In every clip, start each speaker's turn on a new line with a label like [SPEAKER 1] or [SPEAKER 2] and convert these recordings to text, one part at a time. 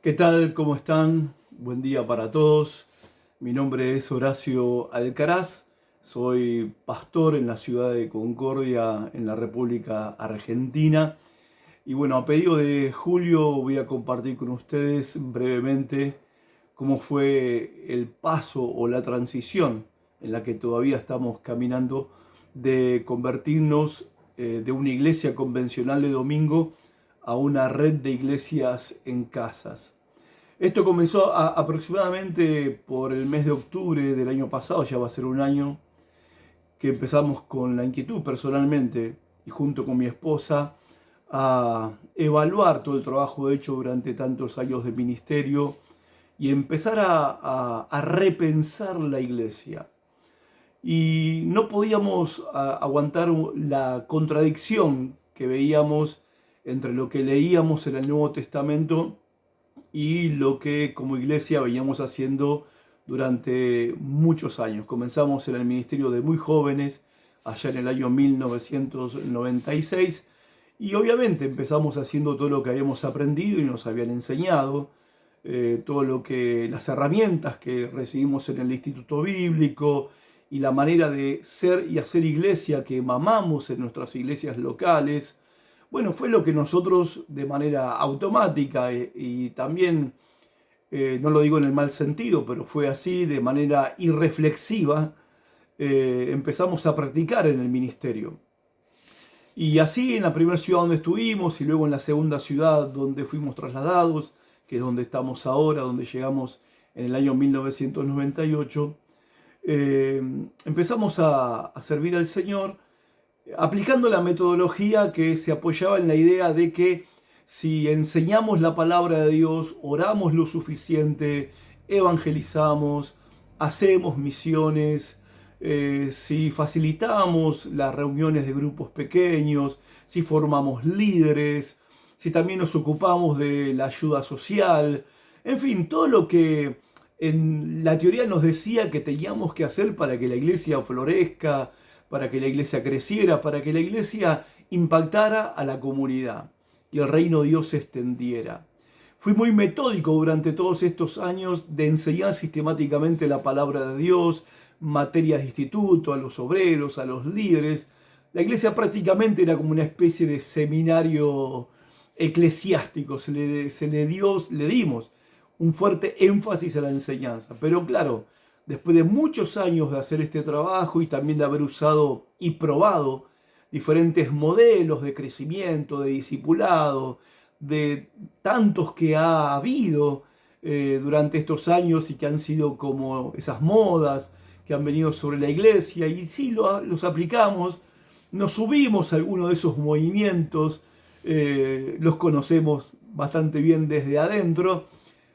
[SPEAKER 1] ¿Qué tal? ¿Cómo están? Buen día para todos. Mi nombre es Horacio Alcaraz. Soy pastor en la ciudad de Concordia, en la República Argentina. Y bueno, a pedido de Julio voy a compartir con ustedes brevemente cómo fue el paso o la transición en la que todavía estamos caminando de convertirnos de una iglesia convencional de domingo a una red de iglesias en casas. Esto comenzó aproximadamente por el mes de octubre del año pasado, ya va a ser un año, que empezamos con la inquietud personalmente y junto con mi esposa a evaluar todo el trabajo hecho durante tantos años de ministerio y empezar a repensar la iglesia. Y no podíamos aguantar la contradicción que veíamos entre lo que leíamos en el Nuevo Testamento y lo que como iglesia veníamos haciendo durante muchos años. Comenzamos en el ministerio de muy jóvenes, allá en el año 1996, y obviamente empezamos haciendo todo lo que habíamos aprendido y nos habían enseñado, todo lo que, las herramientas que recibimos en el Instituto Bíblico y la manera de ser y hacer iglesia que mamamos en nuestras iglesias locales. Bueno, fue lo que nosotros de manera automática y también, no lo digo en el mal sentido, pero fue así, de manera irreflexiva, empezamos a practicar en el ministerio. Y así en la primera ciudad donde estuvimos y luego en la segunda ciudad donde fuimos trasladados, que es donde estamos ahora, donde llegamos en el año 1998, empezamos a servir al Señor aplicando la metodología que se apoyaba en la idea de que si enseñamos la palabra de Dios, oramos lo suficiente, evangelizamos, hacemos misiones, si facilitamos las reuniones de grupos pequeños, si formamos líderes, si también nos ocupamos de la ayuda social, en fin, todo lo que en la teoría nos decía que teníamos que hacer para que la iglesia florezca, para que la iglesia creciera, para que la iglesia impactara a la comunidad y el reino de Dios se extendiera. Fui muy metódico durante todos estos años de enseñar sistemáticamente la palabra de Dios, materias de instituto, a los obreros, a los líderes. La iglesia prácticamente era como una especie de seminario eclesiástico, le dimos un fuerte énfasis a la enseñanza. Pero claro, después de muchos años de hacer este trabajo y también de haber usado y probado diferentes modelos de crecimiento, de discipulado, de tantos que ha habido durante estos años y que han sido como esas modas que han venido sobre la iglesia, y sí los aplicamos, nos subimos a algunos de esos movimientos, los conocemos bastante bien desde adentro,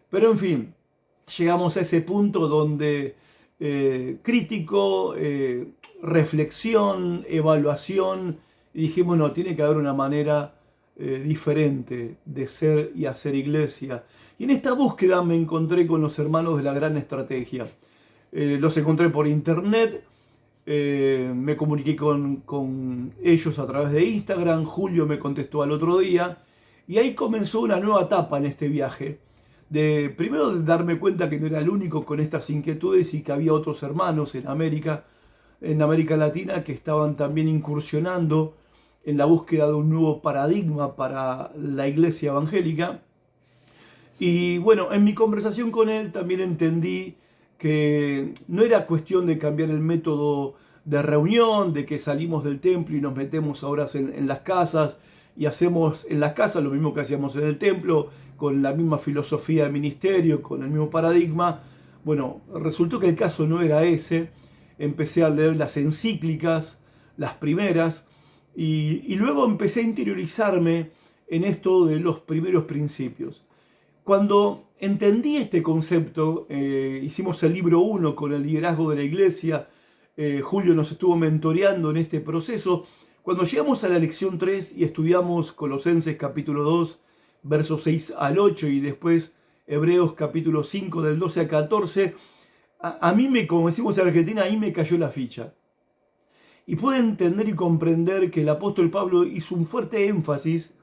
[SPEAKER 1] pero en fin, llegamos a ese punto donde crítico, reflexión, evaluación, y dijimos, no, tiene que haber una manera diferente de ser y hacer iglesia. Y en esta búsqueda me encontré con los hermanos de la Gran Estrategia. Los encontré por internet, me comuniqué con ellos a través de Instagram, Julio me contestó al otro día, y ahí comenzó una nueva etapa en este viaje. Primero de darme cuenta que no era el único con estas inquietudes y que había otros hermanos en América Latina, que estaban también incursionando en la búsqueda de un nuevo paradigma para la iglesia evangélica. Y bueno, en mi conversación con él también entendí que no era cuestión de cambiar el método de reunión, de que salimos del templo y nos metemos ahora en las casas y hacemos en las casas lo mismo que hacíamos en el templo, con la misma filosofía de ministerio, con el mismo paradigma. Bueno, resultó que el caso no era ese. Empecé a leer las encíclicas, las primeras, y luego empecé a interiorizarme en esto de los primeros principios. Cuando entendí este concepto, hicimos el libro 1 con el liderazgo de la iglesia, Julio nos estuvo mentoreando en este proceso. Cuando llegamos a la lección 3 y estudiamos Colosenses capítulo 2, versos 6 al 8 y después Hebreos capítulo 5 del 12 al 14, a mí, como decimos en Argentina, ahí me cayó la ficha. Y pude entender y comprender que el apóstol Pablo hizo un fuerte énfasis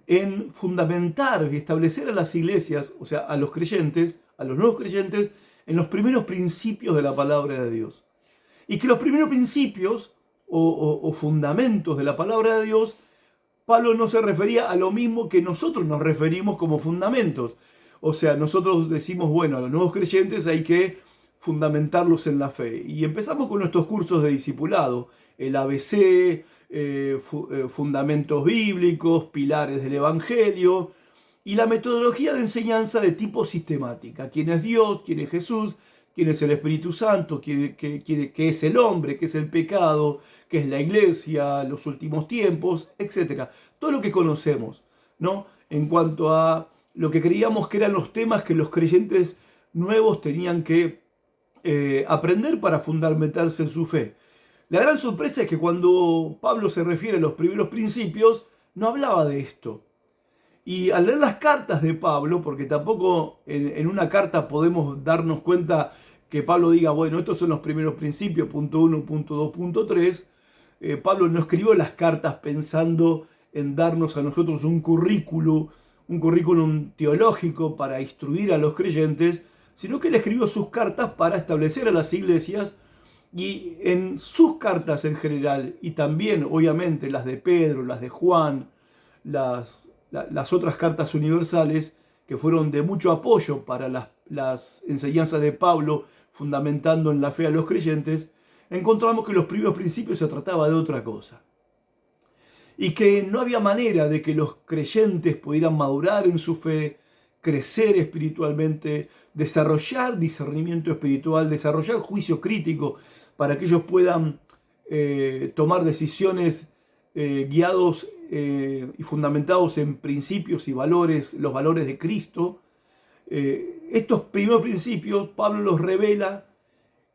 [SPEAKER 1] en fundamentar y establecer a las iglesias, o sea, a los creyentes, a los nuevos creyentes, en los primeros principios de la palabra de Dios. Y que los primeros principios o fundamentos de la palabra de Dios, Pablo no se refería a lo mismo que nosotros nos referimos como fundamentos. O sea, nosotros decimos, bueno, a los nuevos creyentes hay que fundamentarlos en la fe. Y empezamos con nuestros cursos de discipulado, el ABC, fundamentos bíblicos, pilares del Evangelio, y la metodología de enseñanza de tipo sistemática. ¿Quién es Dios? ¿Quién es Jesús? ¿Quién es el Espíritu Santo? ¿Qué es el hombre? ¿Qué es el pecado? ¿Qué es la iglesia? Los últimos tiempos, etcétera? Todo lo que conocemos, ¿no? En cuanto a lo que creíamos que eran los temas que los creyentes nuevos tenían que aprender para fundamentarse en su fe. La gran sorpresa es que cuando Pablo se refiere a los primeros principios, no hablaba de esto. Y al leer las cartas de Pablo, porque tampoco en una carta podemos darnos cuenta que Pablo diga, bueno, estos son los primeros principios, punto 1, punto 2, punto 3. Pablo no escribió las cartas pensando en darnos a nosotros un currículum teológico para instruir a los creyentes, sino que él escribió sus cartas para establecer a las iglesias, y en sus cartas en general, y también obviamente las de Pedro, las de Juan, las otras cartas universales que fueron de mucho apoyo para las enseñanzas de Pablo, fundamentando en la fe a los creyentes, encontramos que los primeros principios se trataba de otra cosa. Y que no había manera de que los creyentes pudieran madurar en su fe, crecer espiritualmente, desarrollar discernimiento espiritual, desarrollar juicio crítico para que ellos puedan tomar decisiones guiados y fundamentados en principios y valores, los valores de Cristo. Estos primeros principios Pablo los revela,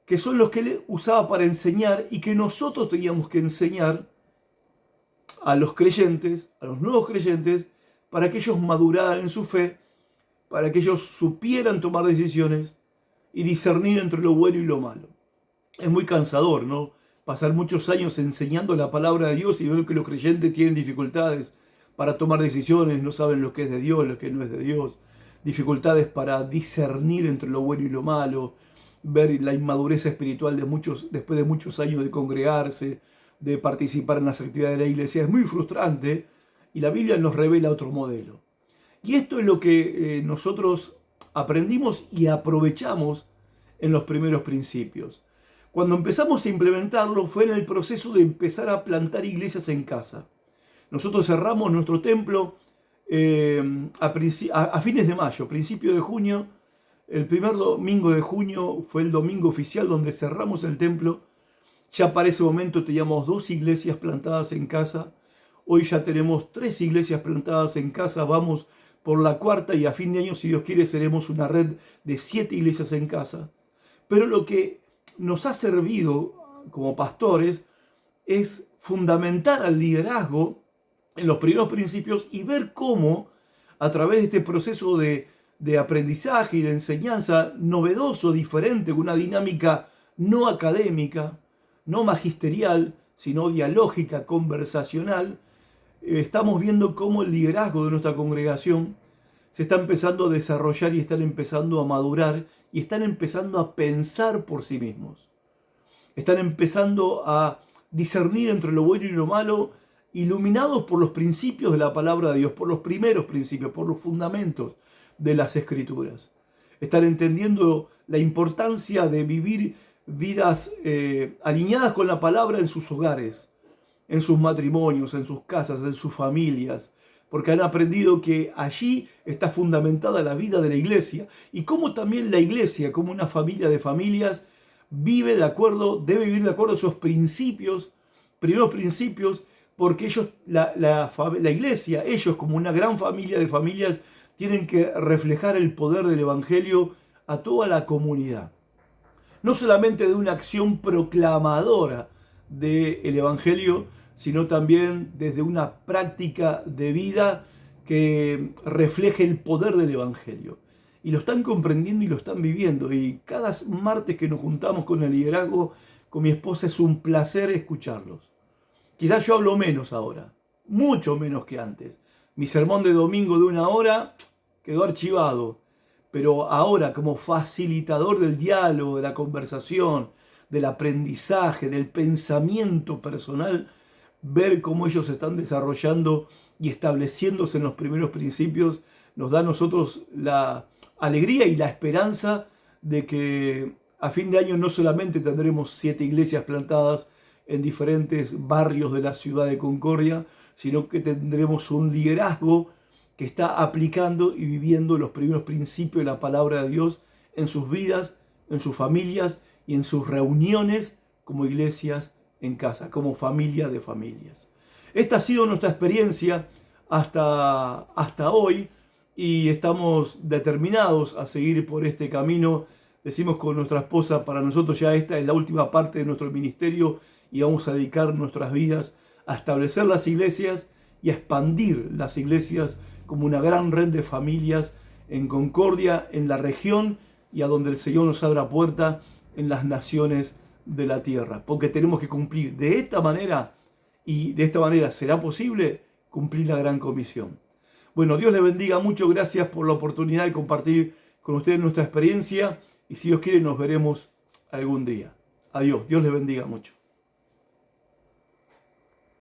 [SPEAKER 1] que son los que él usaba para enseñar y que nosotros teníamos que enseñar a los creyentes, a los nuevos creyentes, para que ellos maduraran en su fe, para que ellos supieran tomar decisiones y discernir entre lo bueno y lo malo. Es muy cansador, ¿no? Pasar muchos años enseñando la palabra de Dios y ver que los creyentes tienen dificultades para tomar decisiones, no saben lo que es de Dios, lo que no es de Dios, dificultades para discernir entre lo bueno y lo malo, ver la inmadurez espiritual de muchos, después de muchos años de congregarse, de participar en las actividades de la iglesia. Es muy frustrante y la Biblia nos revela otro modelo. Y esto es lo que nosotros aprendimos y aprovechamos en los primeros principios. Cuando empezamos a implementarlo fue en el proceso de empezar a plantar iglesias en casa. Nosotros cerramos nuestro templo a fines de mayo, principio de junio. El primer domingo de junio fue el domingo oficial donde cerramos el templo. Ya para ese momento teníamos 2 iglesias plantadas en casa. Hoy ya tenemos 3 iglesias plantadas en casa. Vamos por la 4ª y a fin de año, si Dios quiere, seremos una red de 7 iglesias en casa. Pero lo que nos ha servido como pastores es fundamentar al liderazgo en los primeros principios y ver cómo a través de este proceso de aprendizaje y de enseñanza novedoso, diferente, con una dinámica no académica, no magisterial, sino dialógica, conversacional, estamos viendo cómo el liderazgo de nuestra congregación se está empezando a desarrollar y están empezando a madurar y están empezando a pensar por sí mismos. Están empezando a discernir entre lo bueno y lo malo, iluminados por los principios de la palabra de Dios, por los primeros principios, por los fundamentos de las Escrituras. Están entendiendo la importancia de vivir vidas alineadas con la palabra en sus hogares, en sus matrimonios, en sus casas, en sus familias, porque han aprendido que allí está fundamentada la vida de la iglesia y cómo también la iglesia, como una familia de familias, debe vivir de acuerdo a esos principios, primeros principios, porque ellos, la iglesia, ellos como una gran familia de familias, tienen que reflejar el poder del Evangelio a toda la comunidad. No solamente de una acción proclamadora del Evangelio, sino también desde una práctica de vida que refleje el poder del Evangelio. Y lo están comprendiendo y lo están viviendo. Y cada martes que nos juntamos con el liderazgo, con mi esposa, es un placer escucharlos. Quizás yo hablo menos ahora, mucho menos que antes. Mi sermón de domingo de 1 hora quedó archivado, pero ahora como facilitador del diálogo, de la conversación, del aprendizaje, del pensamiento personal, ver cómo ellos se están desarrollando y estableciéndose en los primeros principios, nos da a nosotros la alegría y la esperanza de que a fin de año no solamente tendremos 7 iglesias plantadas en diferentes barrios de la ciudad de Concordia, sino que tendremos un liderazgo que está aplicando y viviendo los primeros principios de la palabra de Dios en sus vidas, en sus familias y en sus reuniones como iglesias en casa, como familia de familias. Esta ha sido nuestra experiencia hasta hoy y estamos determinados a seguir por este camino. Decimos con nuestra esposa, para nosotros ya esta es la última parte de nuestro ministerio y vamos a dedicar nuestras vidas a establecer las iglesias y a expandir las iglesias como una gran red de familias en Concordia, en la región y a donde el Señor nos abra puerta en las naciones de la tierra. Porque tenemos que cumplir de esta manera, y de esta manera será posible cumplir la gran comisión. Bueno, Dios les bendiga mucho. Gracias por la oportunidad de compartir con ustedes nuestra experiencia y si Dios quiere nos veremos algún día. Adiós. Dios les bendiga mucho.